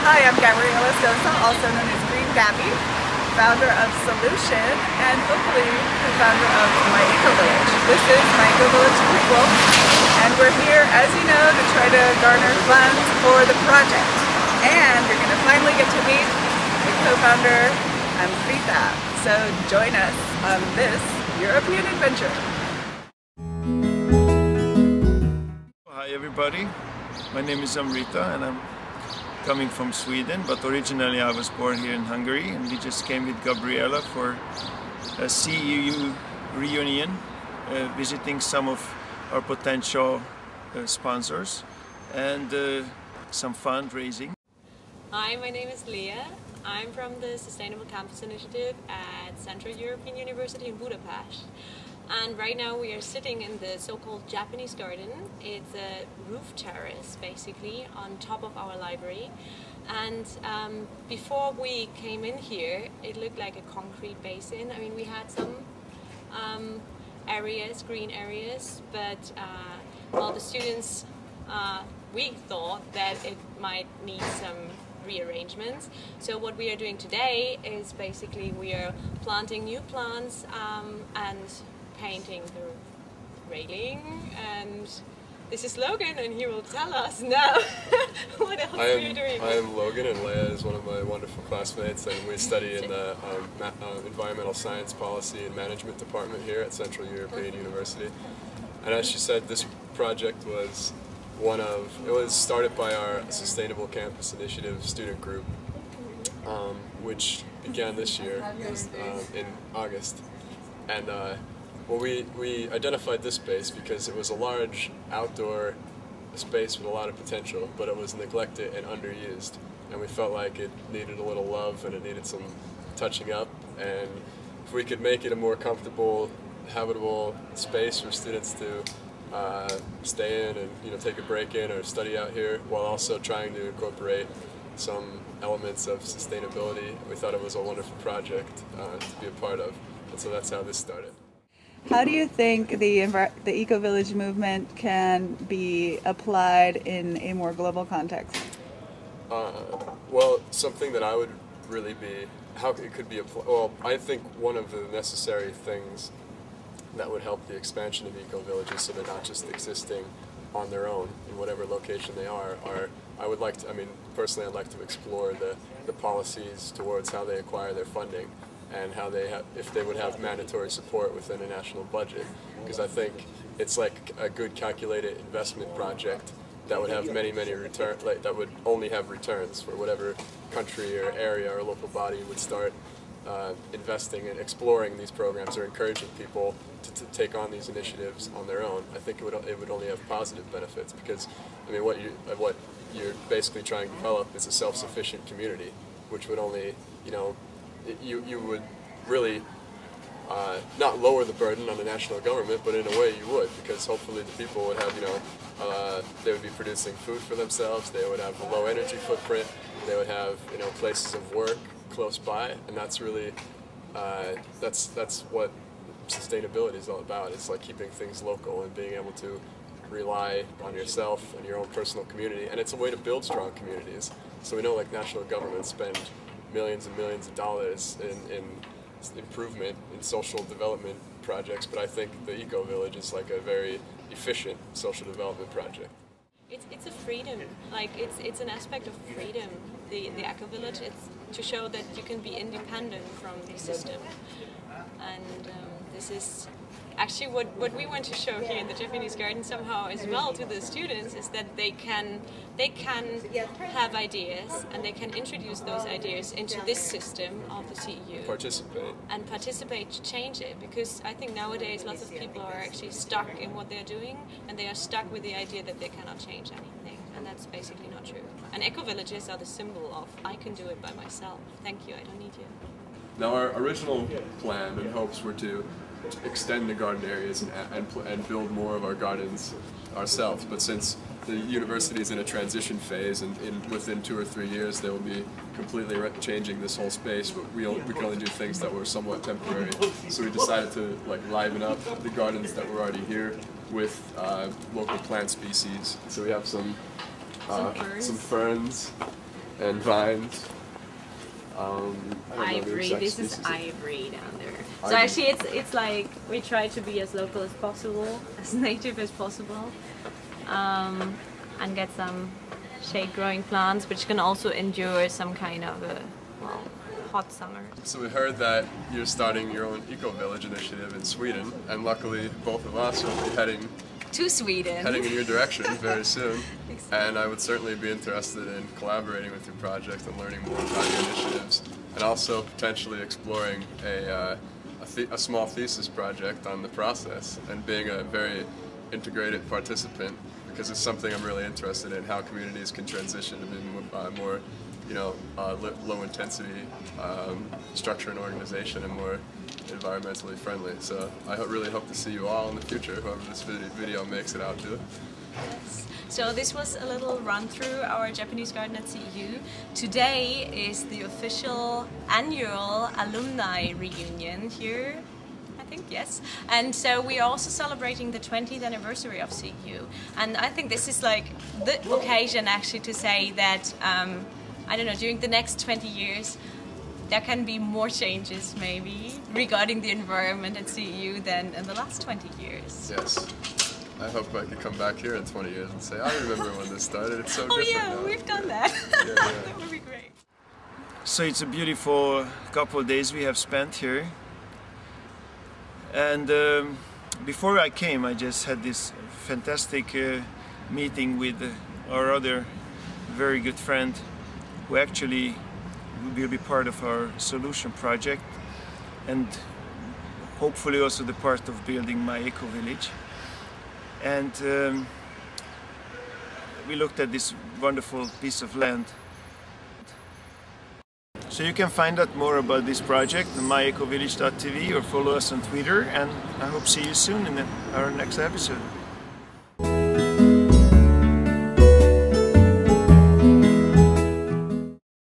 Hi, I'm Gabi Amrta, also known as Green Gabi, founder of Solution, and hopefully the founder of my EcoVillage. This is my EcoVillage Prequel, and we're here, as you know, to try to garner funds for the project. And you're going to finally get to meet the co-founder, Amrta. So join us on this European adventure. Hi everybody, my name is Amrta and I'm coming from Sweden, but originally I was born here in Hungary, and we just came with Gabriela for a C.E.U. reunion, visiting some of our potential sponsors and some fundraising. Hi, my name is Leah. I'm from the Sustainable Campus Initiative at Central European University in Budapest. And right now we are sitting in the so-called Japanese garden. It's a roof terrace basically on top of our library. And before we came in here, it looked like a concrete basin. I mean, we had some areas, green areas, but well, the students, we thought that it might need some rearrangements. So what we are doing today is basically we are planting new plants and painting the railing, and this is Logan, and he will tell us now what else we're doing. I am Logan, and Leah is one of my wonderful classmates, and we study in the Environmental Science Policy and Management Department here at Central European University. And as she said, this project was it was started by our Sustainable Campus Initiative student group, which began this year in August. And well, we identified this space because it was a large outdoor space with a lot of potential, but it was neglected and underused. And we felt like it needed a little love and it needed some touching up. And if we could make it a more comfortable, habitable space for students to stay in and take a break in or study out here, while also trying to incorporate some elements of sustainability, we thought it was a wonderful project to be a part of. And so that's how this started. How do you think the EcoVillage movement can be applied in a more global context? Well, something that I would really be, how it could be applied, well, I think one of the necessary things that would help the expansion of eco-villages, so they're not just existing on their own in whatever location they are I would like to, I mean, personally I'd like to explore the policies towards how they acquire their funding and how they have, if they would have mandatory support within a national budget, because I think it's like a good calculated investment project that would have many returns, like that would only have returns for whatever country or area or local body would start investing and exploring these programs or encouraging people to take on these initiatives on their own. I think it would only have positive benefits, because I mean what you're basically trying to develop is a self-sufficient community, which would only, you would really not lower the burden on the national government, but in a way you would, because hopefully the people would have, they would be producing food for themselves, they would have a low energy footprint, they would have, places of work close by, and that's really, that's what sustainability is all about. It's like keeping things local and being able to rely on yourself and your own personal community, and it's a way to build strong communities. So we know like national governments spend millions and millions of dollars in improvement in social development projects, but I think the EcoVillage is like a very efficient social development project. It's a freedom, like it's an aspect of freedom, the EcoVillage. It's to show that you can be independent from the system, and this is actually what we want to show here in the Japanese garden somehow as well to the students, is that they can have ideas and they can introduce those ideas into this system of the C.E.U. Participate to change it, because I think nowadays lots of people are actually stuck in what they're doing, and they are stuck with the idea that they cannot change anything, and that's basically not true. And eco-villages are the symbol of I can do it by myself. Thank you, I don't need you. Now our original plan and hopes were to extend the garden areas and build more of our gardens ourselves, but since the university is in a transition phase, and within 2 or 3 years they will be completely changing this whole space, but we can only do things that were somewhat temporary. So we decided to liven up the gardens that were already here with local plant species. So we have some ferns, and vines. Ivory. This is ivory down there. So Ivory. actually, it's like we try to be as local as possible, as native as possible, and get some shade-growing plants, which can also endure some kind of a hot summer. So we heard that you're starting your own EcoVillage initiative in Sweden, and luckily both of us will be heading To Sweden. in your direction very soon. Exactly. And I would certainly be interested in collaborating with your project and learning more about your initiatives, and also potentially exploring a small thesis project on the process and being a very integrated participant, because it's something I'm really interested in, how communities can transition to be more low intensity structure and organization and more environmentally friendly. So I really hope to see you all in the future, whoever this video makes it out to. Yes. So this was a little run through our Japanese garden at CEU. Today is the official annual alumni reunion here, I think, yes. And so we are also celebrating the 20th anniversary of CEU. And I think this is like the occasion actually to say that, I don't know, during the next 20 years, there can be more changes maybe regarding the environment at CEU than in the last 20 years. Yes. I hope I can come back here in 20 years and say, I remember when this started, it's so different yeah, now. we've done that. Yeah. That would be great. So it's a beautiful couple of days we have spent here. And before I came, I just had this fantastic meeting with our other very good friend who actually will be part of our solution project and hopefully also the part of building my EcoVillage. And we looked at this wonderful piece of land. So you can find out more about this project on myecovillage.tv or follow us on Twitter, and I hope to see you soon in our next episode.